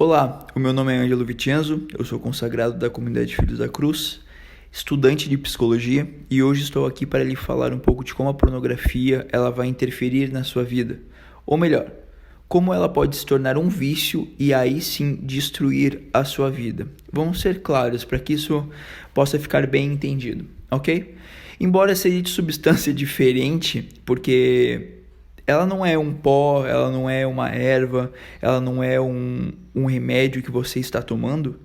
Olá, o meu nome é Ângelo Vicenzo, eu sou consagrado da comunidade Filhos da Cruz, estudante de psicologia e hoje estou aqui para lhe falar um pouco de como a pornografia ela vai interferir na sua vida, ou melhor, como ela pode se tornar um vício e aí sim destruir a sua vida. Vamos ser claros para que isso possa ficar bem entendido, ok? Embora seja de substância diferente, porque ela não é um pó, ela não é uma erva, ela não é um remédio que você está tomando.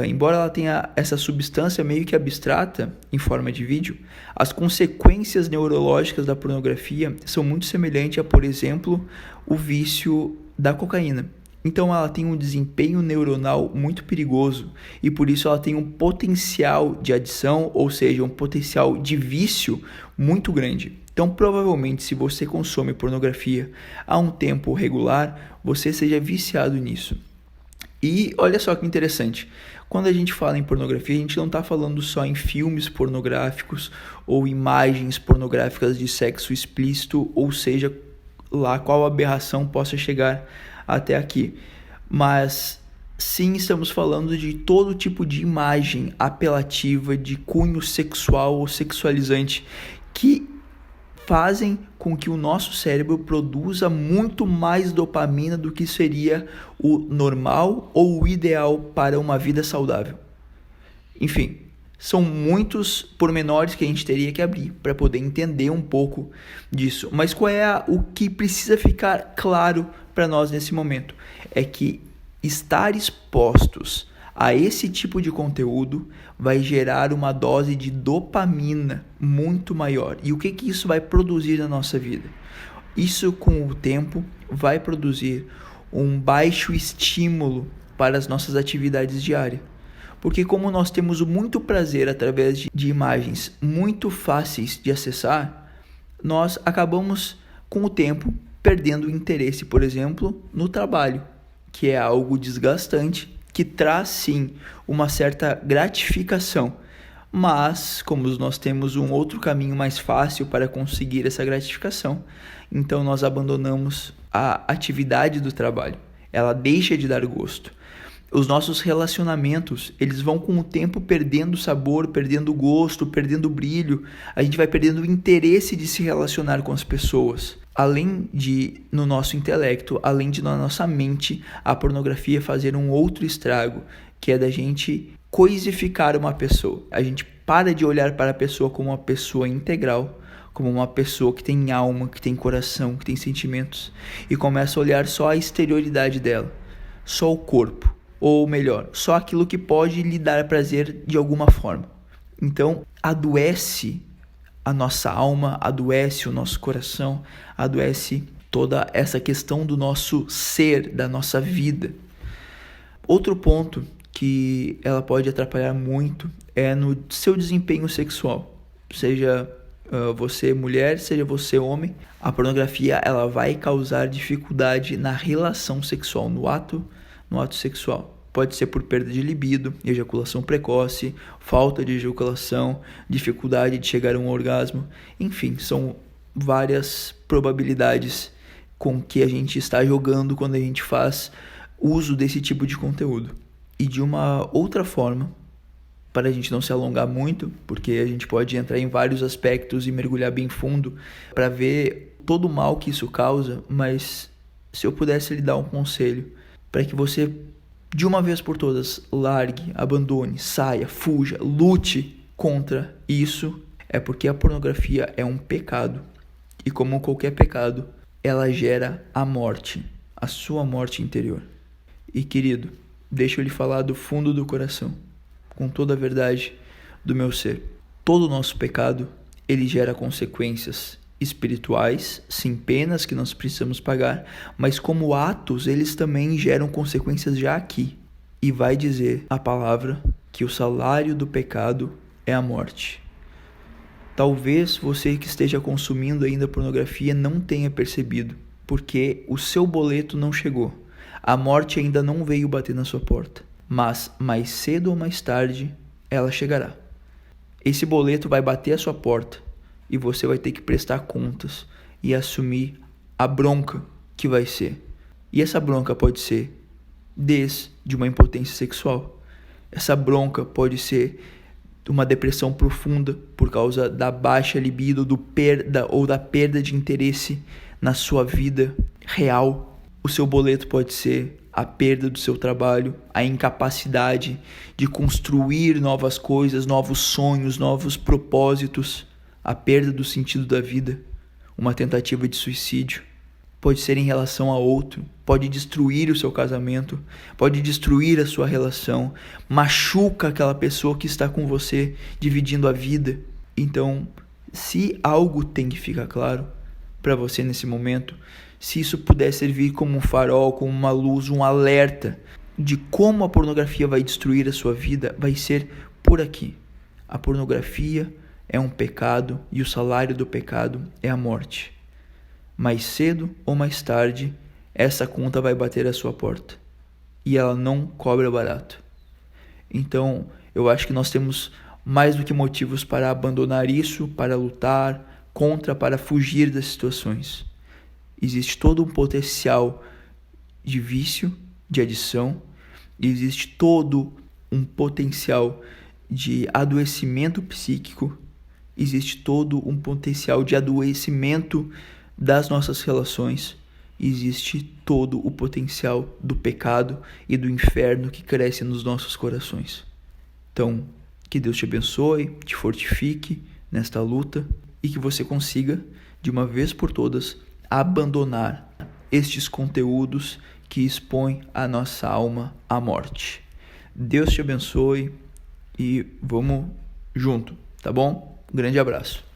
Embora ela tenha essa substância meio que abstrata em forma de vídeo, as consequências neurológicas da pornografia são muito semelhantes a, por exemplo, o vício da cocaína. Então ela tem um desempenho neuronal muito perigoso e por isso ela tem um potencial de adição, ou seja, um potencial de vício muito grande. Então provavelmente se você consome pornografia há um tempo regular, você seja viciado nisso. E olha só que interessante, quando a gente fala em pornografia, a gente não está falando só em filmes pornográficos ou imagens pornográficas de sexo explícito, ou seja, lá qual aberração possa chegar até aqui. Mas sim, estamos falando de todo tipo de imagem apelativa, de cunho sexual ou sexualizante, que fazem com que o nosso cérebro produza muito mais dopamina do que seria o normal ou o ideal para uma vida saudável. Enfim, são muitos pormenores que a gente teria que abrir para poder entender um pouco disso. Mas qual é o que precisa ficar claro para nós nesse momento? É que estar expostos a esse tipo de conteúdo vai gerar uma dose de dopamina muito maior. E o que isso vai produzir na nossa vida? Isso, com o tempo, vai produzir um baixo estímulo para as nossas atividades diárias. Porque como nós temos muito prazer através de imagens muito fáceis de acessar, nós acabamos, com o tempo, perdendo o interesse, por exemplo, no trabalho, que é algo desgastante, que traz sim uma certa gratificação, mas como nós temos um outro caminho mais fácil para conseguir essa gratificação, então nós abandonamos a atividade do trabalho, ela deixa de dar gosto. Os nossos relacionamentos, eles vão com o tempo perdendo sabor, perdendo gosto, perdendo brilho, a gente vai perdendo o interesse de se relacionar com as pessoas. Além de, no nosso intelecto, além de na nossa mente, a pornografia fazer um outro estrago, que é da gente coisificar uma pessoa. A gente para de olhar para a pessoa como uma pessoa integral, como uma pessoa que tem alma, que tem coração, que tem sentimentos, e começa a olhar só a exterioridade dela, só o corpo, ou melhor, só aquilo que pode lhe dar prazer de alguma forma. Então, adoece a nossa alma, adoece o nosso coração, adoece toda essa questão do nosso ser, da nossa vida. Outro ponto que ela pode atrapalhar muito é no seu desempenho sexual. Seja você mulher, seja você homem, a pornografia ela vai causar dificuldade na relação sexual, no ato sexual. Pode ser por perda de libido, ejaculação precoce, falta de ejaculação, dificuldade de chegar a um orgasmo. Enfim, são várias probabilidades com que a gente está jogando quando a gente faz uso desse tipo de conteúdo. E de uma outra forma, para a gente não se alongar muito, porque a gente pode entrar em vários aspectos e mergulhar bem fundo para ver todo o mal que isso causa, mas se eu pudesse lhe dar um conselho para que você, de uma vez por todas, largue, abandone, saia, fuja, lute contra isso, é porque a pornografia é um pecado. E como qualquer pecado, ela gera a morte, a sua morte interior. E querido, deixa eu lhe falar do fundo do coração, com toda a verdade do meu ser. Todo o nosso pecado, ele gera consequências espirituais, sim, penas que nós precisamos pagar, mas como atos, eles também geram consequências já aqui. E vai dizer a palavra que o salário do pecado é a morte. Talvez você que esteja consumindo ainda pornografia não tenha percebido, porque o seu boleto não chegou. A morte ainda não veio bater na sua porta, mas mais cedo ou mais tarde ela chegará. Esse boleto vai bater a sua porta e você vai ter que prestar contas e assumir a bronca que vai ser. E essa bronca pode ser desde uma impotência sexual. Essa bronca pode ser uma depressão profunda por causa da baixa libido, da perda de interesse na sua vida real. O seu boleto pode ser a perda do seu trabalho, a incapacidade de construir novas coisas, novos sonhos, novos propósitos, a perda do sentido da vida, uma tentativa de suicídio. Pode ser em relação a outro, pode destruir o seu casamento, pode destruir a sua relação, machuca aquela pessoa que está com você, dividindo a vida. Então, se algo tem que ficar claro para você nesse momento, se isso puder servir como um farol, como uma luz, um alerta de como a pornografia vai destruir a sua vida, vai ser por aqui. A pornografia é um pecado e o salário do pecado é a morte. Mais cedo ou mais tarde, essa conta vai bater à sua porta. E ela não cobra barato. Então, eu acho que nós temos mais do que motivos para abandonar isso, para lutar contra, para fugir das situações. Existe todo um potencial de vício, de adição. Existe todo um potencial de adoecimento psíquico. Existe todo um potencial de adoecimento das nossas relações. Existe todo o potencial do pecado e do inferno que cresce nos nossos corações. Então, que Deus te abençoe, te fortifique nesta luta e que você consiga, de uma vez por todas, abandonar estes conteúdos que expõem a nossa alma à morte. Deus te abençoe e vamos junto, tá bom? Um grande abraço.